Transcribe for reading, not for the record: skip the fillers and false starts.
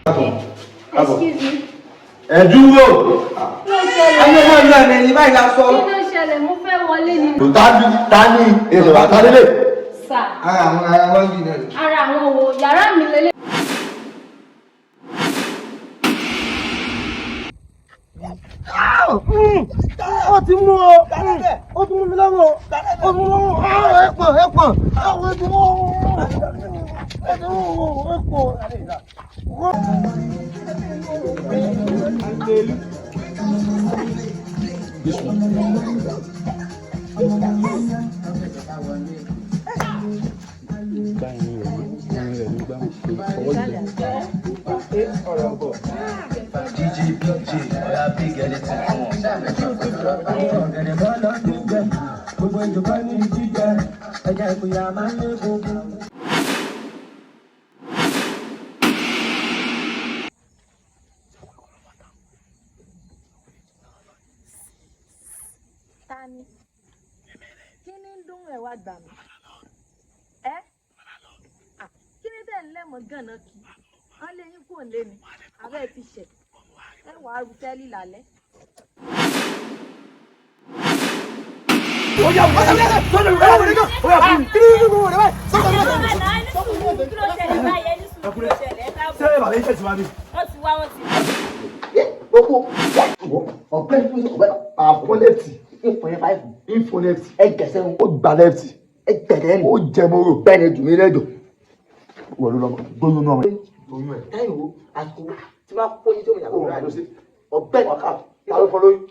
Excuse me. Ẹ dúró. Ayé náà lọ ẹ̀mẹ̀ ní báyìí la sọ. Kí ló ṣẹlẹ̀? Mo fẹ́ wọlé ni. Tani èrò àtàlélẹ̀. Sà. Ara àwọn yìí náà. Ara àwọn wo yàrá mi lélẹ̀. Ó ti mú o. Ó ti mú mi lọ́wọ́. Ó ti mú lọ́wọ́. Ẹ̀pọ̀n. Ó ti mú o. This one. Tani. Kí ni ń dún ẹ̀ wá gbà mí? Ẹ́ kí ni tẹ̀ ń lẹ́mọ̀ gan-an kí? Wọ́n lé yín kò lé mi. Abẹ́ ti ṣẹ̀. Ẹ wà á rú tẹ́lí lálẹ́. Ó yà wọ́n sọ́dọ̀ sọ́dọ̀ rẹ̀ wọ́n nìkan. Ó yà fún mi. Kí ni ìlú rẹ̀ báyìí? Sọ́dọ̀ rẹ̀. Ṣé bàbá yín tẹ̀síwájú? Wọ́n ti wá wọ́n ti. Gbogbo ọ̀pẹ́ àfọ̀ lẹ́fì ìfọ̀ lẹ́fì ẹgẹsẹ̀ ó gba lẹ́fì ẹgbẹ̀rẹ̀ ó jẹmọ́rò bẹ́ẹ̀ni dùn mí lẹ́dọ̀ wọ́n ló lọ́mọ gbóyún náà. Táyọ̀ àtúkò tí máa kó yín tó mọ̀ yàgò rẹ̀ ọ̀gbẹ́ni ta ló fọ́ lóyún.